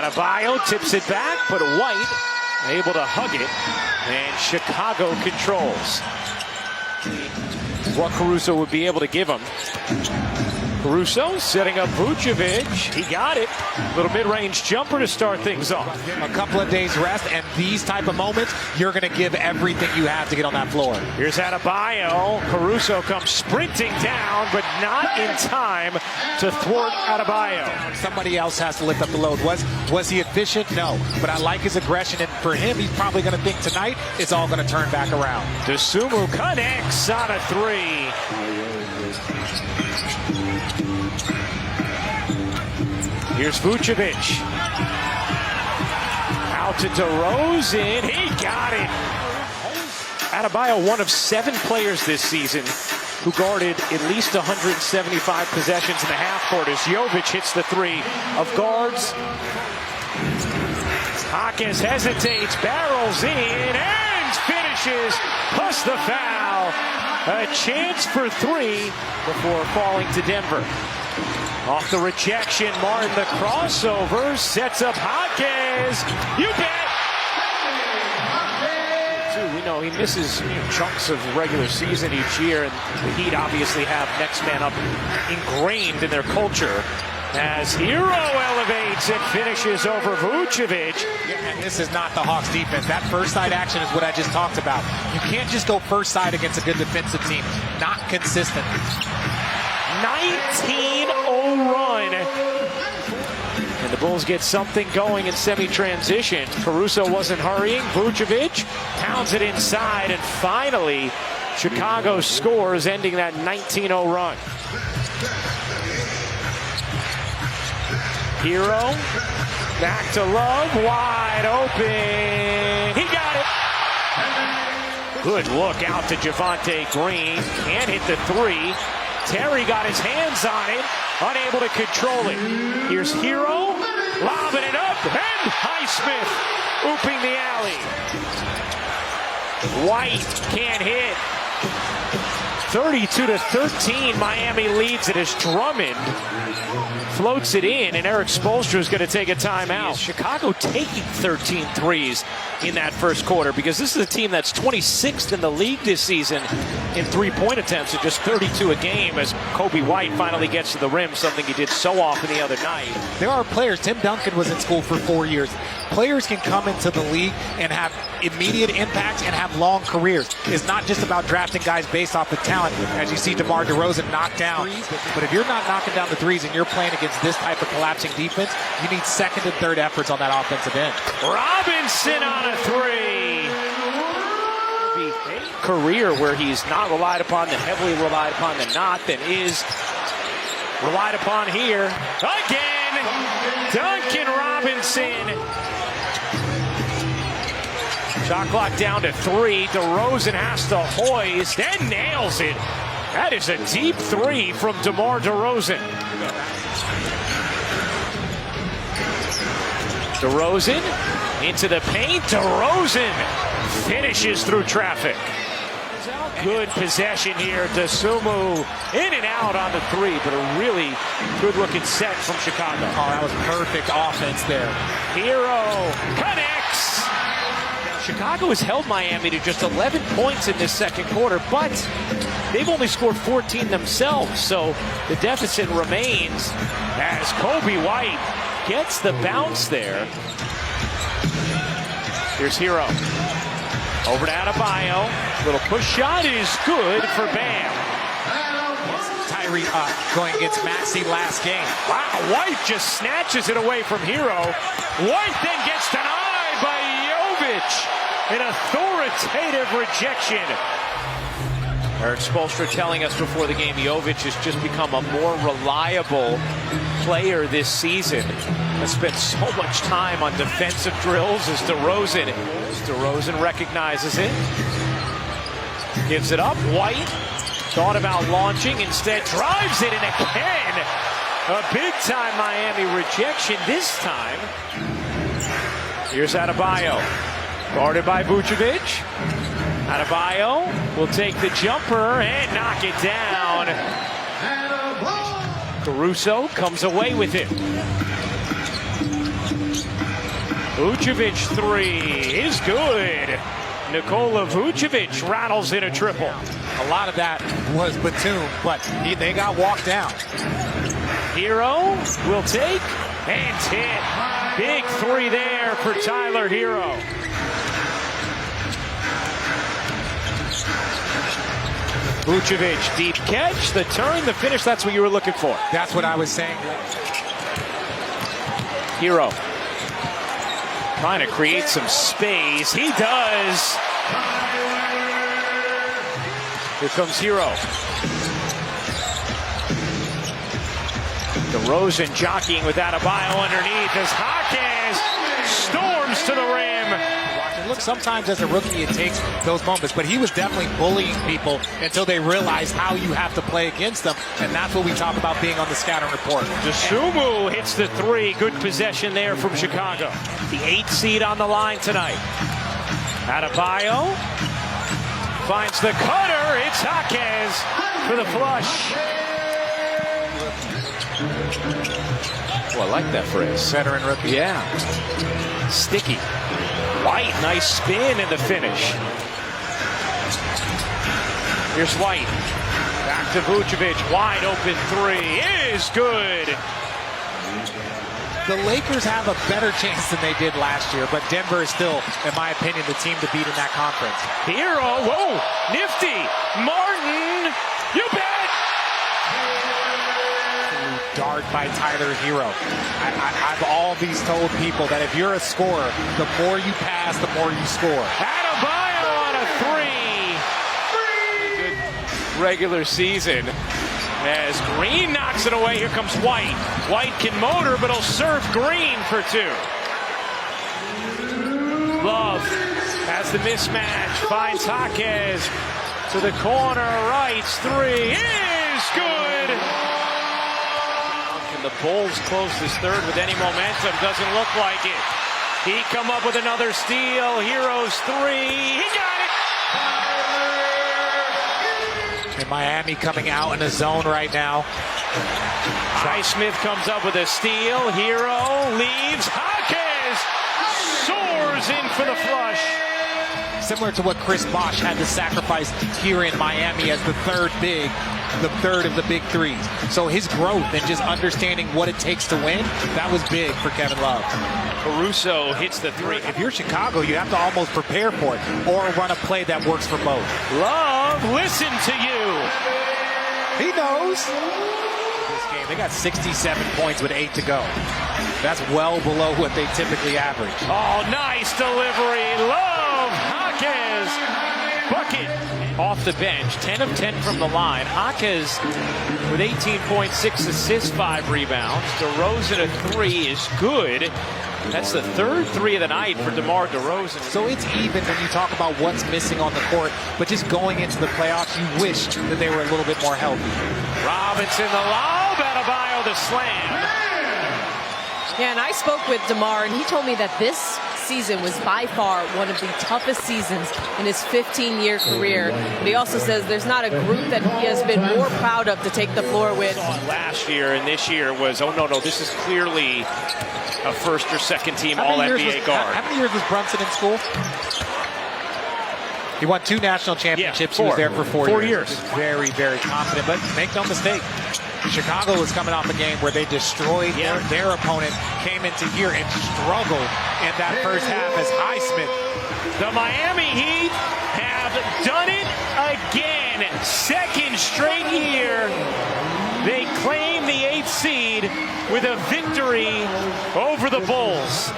Adebayo tips it back, but White able to hug it, and Chicago controls. What Caruso would be able to give him. Caruso setting up Vucevic. He got it. Little mid-range jumper to start things off. A couple of days rest, and these type of moments, you're going to give everything you have to get on that floor. Here's Adebayo. Caruso comes sprinting down, but not in time to thwart Adebayo. Somebody else has to lift up the load. Was he efficient? No. But I like his aggression, and for him, he's probably going to think tonight it's all going to turn back around. Dosunmu connects on a three. Here's Vucevic. Out to DeRozan. He got it. Adebayo, one of 7 players this season who guarded at least 175 possessions in the half court as Jovic hits the three of guards. Hawkins hesitates, barrels in, and finishes, plus the foul. A chance for 3 before falling to Denver. Off the rejection, Martin the crossover, sets up Hawkins. You bet! We know he misses chunks of regular season each year, and the Heat obviously have next man up ingrained in their culture. As Hero elevates and finishes over Vucevic. And this is not the Hawks defense. That first side action is what I just talked about. You can't just go first side against a good defensive team. Not consistent. 19-0 run. And the Bulls get something going in semi-transition. Caruso wasn't hurrying. Vucevic pounds it inside, and finally Chicago scores, ending that 19-0 run. Hero, back to Love, wide open. He got it. Good look out to Javonte Green. Can't hit the three. Terry got his hands on it, unable to control it. Here's Hero, lobbing it up, and Highsmith ooping the alley. White can't hit. 32-13, Miami leads it as Drummond floats it in, and Eric Spoelstra is going to take a timeout. Chicago taking 13 threes in that first quarter, because this is a team that's 26th in the league this season in three-point attempts at just 32 a game, as Kobe White finally gets to the rim, something he did so often the other night. There are players. Tim Duncan was in school for 4 years. Players can come into the league and have immediate impacts and have long careers. It's not just about drafting guys based off of talent, as you see DeMar DeRozan knock down. But if you're not knocking down the threes and you're playing against this type of collapsing defense, you need second and third efforts on that offensive end. Robinson on a three. Career where he's not relied upon, then heavily relied upon, then not, then is relied upon here. Again, Duncan Robinson. Shot clock down to 3. DeRozan has to hoist and nails it. That is a deep 3 from DeMar DeRozan. DeRozan into the paint. DeRozan finishes through traffic. Good possession here. Dosunmu in and out on the 3, but a really good-looking set from Chicago. Oh, that was perfect offense there. Hero connects. Chicago has held Miami to just 11 points in this second quarter, but they've only scored 14 themselves, so the deficit remains as Kobe White gets the bounce there. Here's Hero. Over to Adebayo. Little push shot is good for Bam. Tyree going against Maxey last game. Wow, White just snatches it away from Hero. White then gets denied by Jovic. An authoritative rejection. Eric Spoelstra telling us before the game, Jovic has just become a more reliable player this season. Has spent so much time on defensive drills as DeRozan recognizes it. Gives it up. White thought about launching, instead drives it, and again, a big-time Miami rejection this time. Here's Adebayo, guarded by Vucevic. Adebayo will take the jumper and knock it down. Caruso comes away with it. Vucevic three is good. Nikola Vucevic rattles in a triple. A lot of that was Batum, but they got walked down. Hero will take and hit. Big three there for Tyler Hero. Vucevic, deep catch, the turn, the finish, that's what you were looking for. That's what I was saying. Hero trying to create some space. He does. Here comes Hero. DeRozan jockeying with Adebayo underneath as Hawkins storms to the rim. Look, sometimes as a rookie it takes those moments, but he was definitely bullying people until they realize how you have to play against them, and that's what we talk about being on the scouting report. Dosunmu hits the three. Good possession there from Chicago. The 8th seed on the line tonight. Adebayo finds the cutter. It's Hawkins for the flush. Oh, I like that phrase. Veteran rookie. Yeah. Sticky. White, nice spin in the finish. Here's White. Back to Vucevic. Wide open three is good. The Lakers have a better chance than they did last year, but Denver is still, in my opinion, the team to beat in that conference. Hero, whoa, nifty. Martin, you bet. Dart by Tyler Hero. I've always told people that if you're a scorer, the more you pass, the more you score. Adebayo on a three. Good regular season. As Green knocks it away, here comes White. White can motor, but he'll serve Green for two. Love has the mismatch, finds Hawkins to the corner, Wright's three is good. The Bulls close this third with any momentum. Doesn't look like it. He come up with another steal. Hero's three. He got it. And Miami coming out in a zone right now. Highsmith comes up with a steal. Hero leaves. Hawkins soars in for the flush. Similar to what Chris Bosh had to sacrifice here in Miami as the third of the big threes. So his growth and just understanding what it takes to win, that was big for Kevin Love. Caruso hits the three. If you're Chicago, you have to almost prepare for it or run a play that works for both. Love, listen to you. He knows. This game, they got 67 points with 8 to go. That's well below what they typically average. Oh, nice delivery. Love, Hawkins, bucket. Off the bench, 10 of 10 from the line. Hawkins with 18.6 assists, 5 rebounds. DeRozan a three is good. That's the third three of the night for DeMar DeRozan. So it's even when you talk about what's missing on the court, but just going into the playoffs, you wish that they were a little bit more healthy. Robinson the lob, Adebayo the slam. Yeah, and I spoke with DeMar, and he told me that this season was by far one of the toughest seasons in his 15-year career. But he also says there's not a group that he has been more proud of to take the floor with. Last year and this year was, oh no, this is clearly a first or second team All-NBA guard. How many years was Brunson in school? He won 2 national championships. Yeah, 4. He was there for 4 years. He was very, very confident, but make no mistake, Chicago was coming off a game where they destroyed their opponent, came into here and struggled in that first half as Highsmith. The Miami Heat have done it again. Second straight year. They claim the 8th seed with a victory over the Bulls.